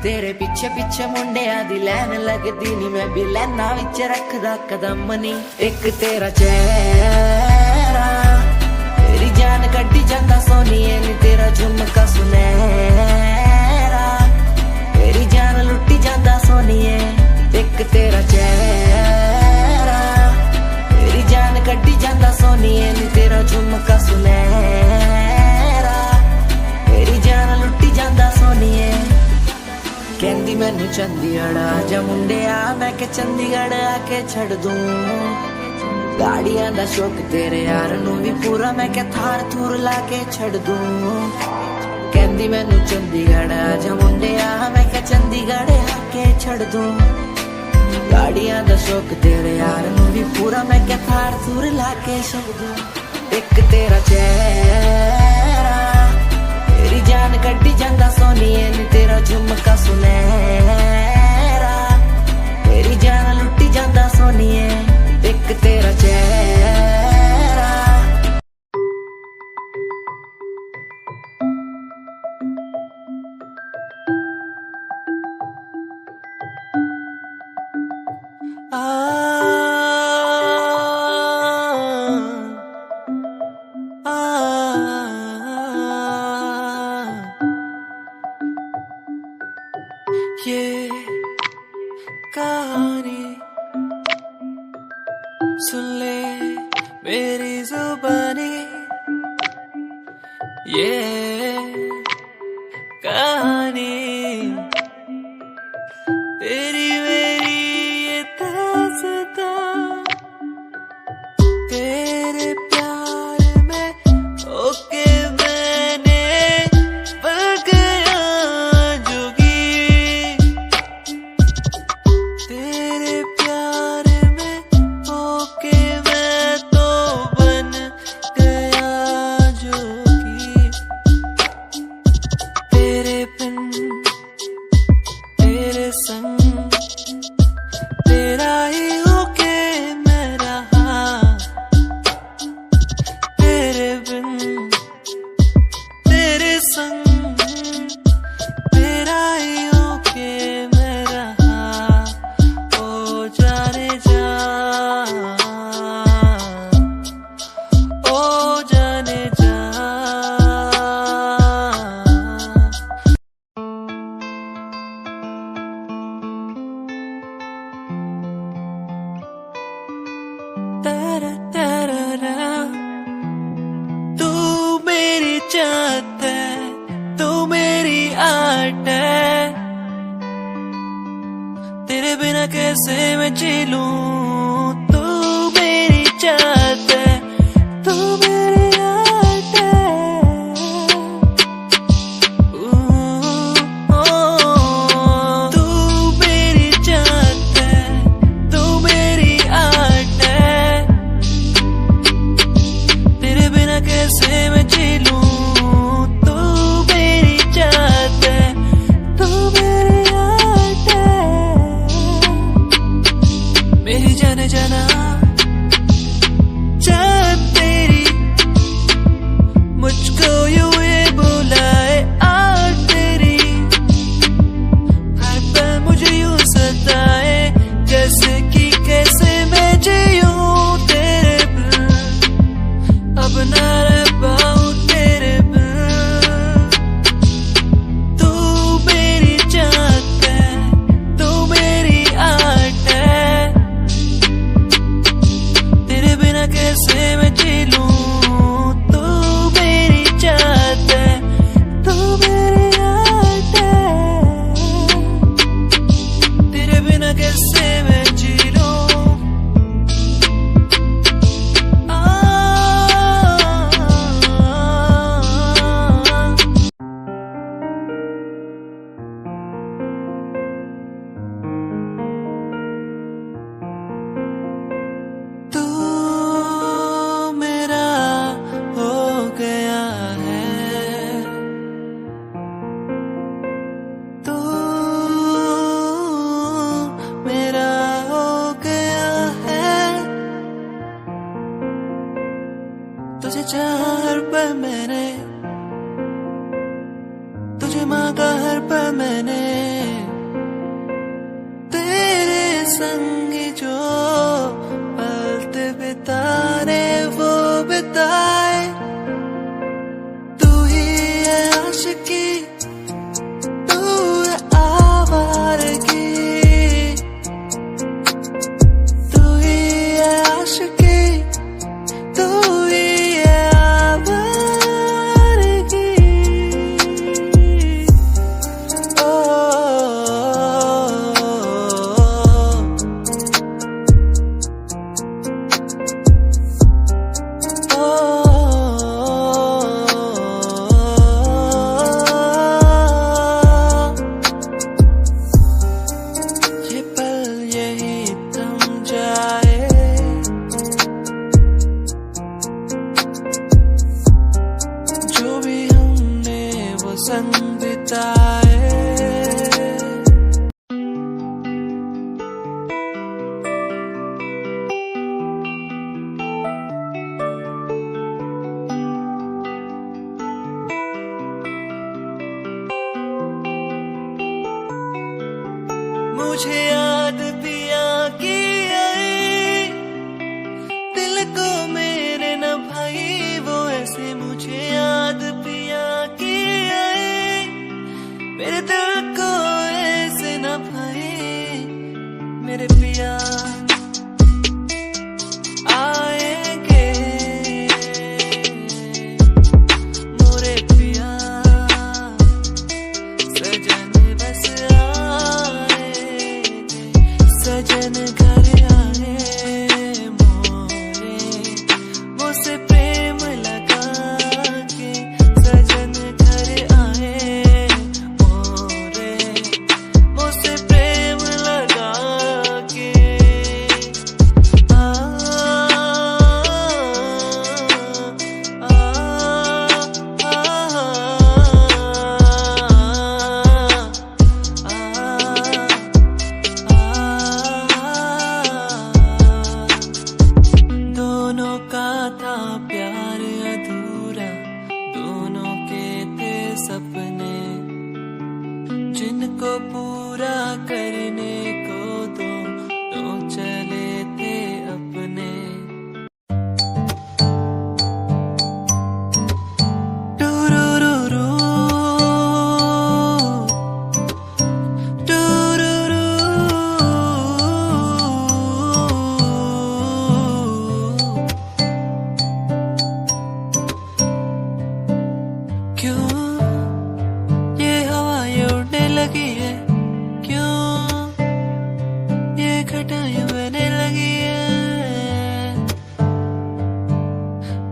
तेरे पीछे पीछे मुंडिया दी लैन लगदी नी, मैं भी लैना विच रखदा कदम नी। एक तेरा चेहरा तेरी जान कड्डी जांदा सोनिए नी, तेरा झुमका सुनहरा तेरी जान लुट्टी जांदा सोनिए। एक तेरा चेहरा तेरी जान कड्डी जांदा सोनिए नी, तेरा झुमका सुनहरा तेरी जान लुट्टी जांदा सोनिए। कहंदी मैनू चंडीगढ़ आजा मुंडिया, मैं के चंडीगढ़ आके छड़ दूं। गाड़ियां दा शौक तेरे यार नू भी पूरा, मैं के थार थूर लाके छड़ दूं। कहंदी मैनू चंडीगढ़ आजा मुंडिया, मैं के चंडीगढ़ आके छड़ दूं। गाड़ियां दा शौक तेरे यार नू भी पूरा, मैं के थार थूर लाके छड़ दूं। एक तेरा चेहरा तेरी जान कड्डी जांदा सोनिए नी, तेरा झुमका सुनहरा तेरी जान लुट्टी जांदा सोनिए। एक तेरा चेहरा ये कहानी सुन ले मेरी जुबानी, ये कहानी तेरी मेरी ये दास्तां। तेरे प्यार में ओके मैंने पल गया जोगी, तेरे प्यार में ओके मैं तो बन गया जोगी। तेरे बिन तेरे संग तेरा ही होके मैं रहा, तेरे बिन तेरे संग तेरा ही होके मैं रहा। ओ जाने जा, ओ जाने जा। तारा तारा रा, तू मेरी चाहत है, तू मेरी आर्ट है। तेरे बिना कैसे मैं जी लूं, तू मेरी चाहत है, तू मेरी आर्ट है। तू मेरी चाहत है, तू मेरी आर्ट है। तेरे बिना कैसे मैं जी लूं, तू मेरी चाहत है, तू मेरी आर्ट है। मेरी जाने जाना चाहत तेरी तुझे चाहा हर पल मैंने, तुझे मांगा हर पल मैंने, तेरे संग जो पल बिताने वो बिताए। तू ही है आशिकी, तू है आवारगी, तू ही है आशिकी, तू ही है आवारगी। ओ ये पल यही थम जाए, जो भी हमने वो संग बिताए। मुझे याद पिया की आई, दिल को मेरे न भाई वो ऐसे। मुझे याद पिया की आई, मेरे दिल को ऐसे न भाई। मेरे पिया आएंगे, मोरे पिया सजन बस आएंगे, सजन घर आए मोरे, मुझसे प्रेम लगा के। सजन घर आए मोरे, मुझसे प्रेम लगा के। दोनों का था प्यार अधूरा, दोनों के थे सपने, जिनको पूरा करने को दोनों चले थे अपने। टूरूरूरू, टूरूरू, क्यों ये हवा ये उड़ने लगी है, क्यों ये घटाएं बहने लगी है।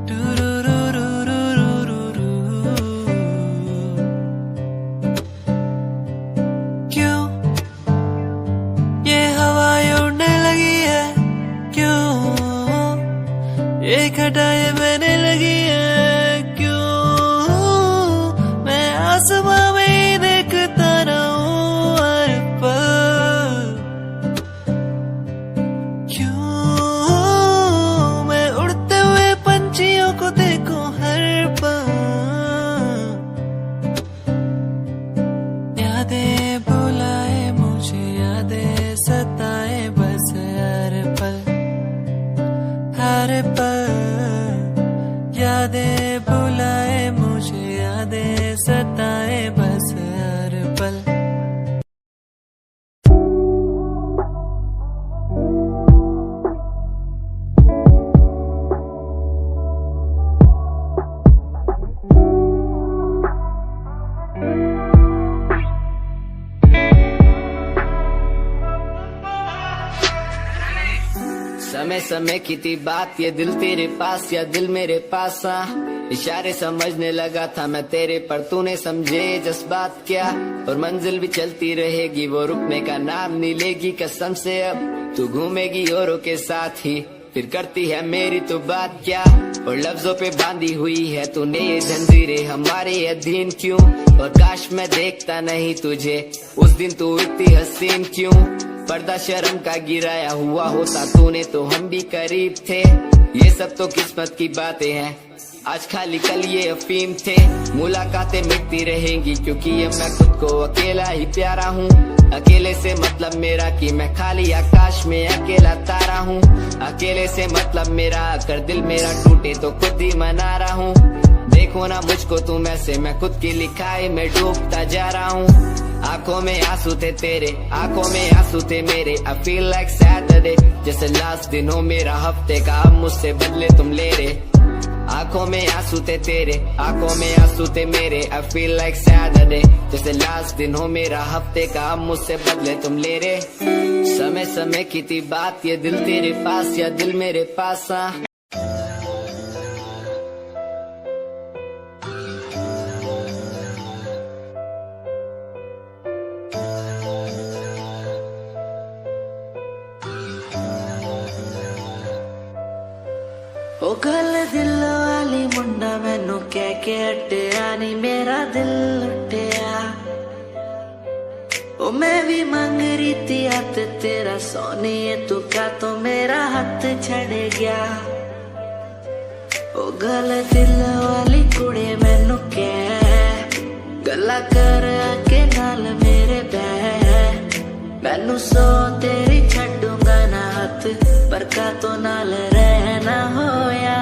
टूरूरूरूरूरूरू, क्यों ये हवा ये उड़ने लगी है, क्यों ये घटाएं बहने लगी है। क्यों मैं आसमां में ही देखता रहूं हर पल, क्यों मैं उड़ते हुए पंछियों को देखूं हर पल। यादें बुलाए मुझे, यादें सताए बस हर पल, हर पल। यादें बुलाए मुझे, यादें सताए बस हर पल। समय समय की थी बात, ये दिल तेरे पास या दिल मेरे पास। इशारे समझने लगा था मैं तेरे, पर तूने समझे जज्बात क्या। और मंजिल भी चलती रहेगी, वो रुकने का नाम नहीं लेगी कसम से। अब तू घूमेगी औरों के साथ ही, फिर करती है मेरी तो बात क्या। और लफ्जों पे बांधी हुई है तूने ये जंजीरें हमारे अधीन क्यों। और काश मैं देखता नहीं तुझे उस दिन, तू इतनी हसीन क्यों। पर्दा शर्म का गिराया हुआ होता तूने तो हम भी करीब थे। ये सब तो किस्मत की बातें हैं, आज खाली कल ये अफीम थे। मुलाकातें मिटती रहेंगी क्योंकि ये मैं खुद को अकेला ही प्यारा हूँ। अकेले से मतलब मेरा कि मैं खाली आकाश में अकेला तारा हूँ। अकेले से मतलब मेरा अगर दिल मेरा टूटे तो खुद ही मना रहा हूँ। देखो ना मुझको तुम ऐसे, मैं खुद की लिखाई में डूबता जा रहा हूँ। आंखों में आंसू थे तेरे, आंखों में आंसू थे मेरे। I feel like Saturday, जैसे लास्ट दिन हो मेरा हफ्ते का, अब मुझसे बदले तुम ले रहे। आंखों में आंसू थे तेरे, आंखों में आंसू थे मेरे। I feel like Saturday, जैसे लास्ट दिन हो मेरा हफ्ते का, अब मुझसे बदले तुम ले रहे। समय समय की थी बात, ये दिल तेरे पास या दिल मेरे पास। ओ गल दिल वाली मुंडा मैनू कह के हटिया नी, मेरा दिल लुटिया। ओ मैं भी मांग रही थी हाथ तेरा सोनिए, तू का तो मेरा हाथ छड़ गया। ओ गल दिल वाली कुड़ी मैनू कह गल्ला कर के नाल मेरे बह। मैनू सो तेरी छड्डूंगा ना हाथ, पर का तो नाल रहना होया।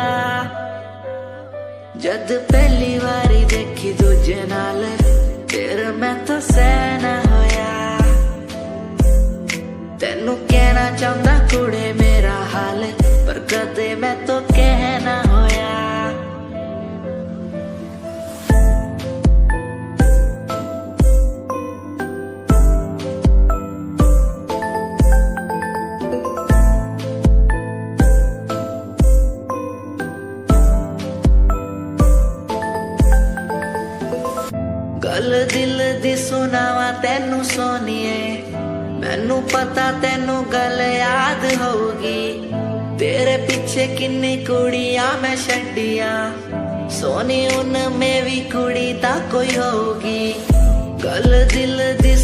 जद पहली बारी देखी दूजे नाल, फिर मैं तो सहना होया। तेनू कहना चाहता कुड़े मेरा हाल, पर कदे मैं तो कहना होया। गल दिल दी सुनावा तेनू सोनिए, मैनू पता तेनू गल याद होगी। तेरे पीछे किन्नी कुड़ियां मैं छड्डियां, सोनी उनमें भी कुड़ी ता कोई होगी। गल दिल दी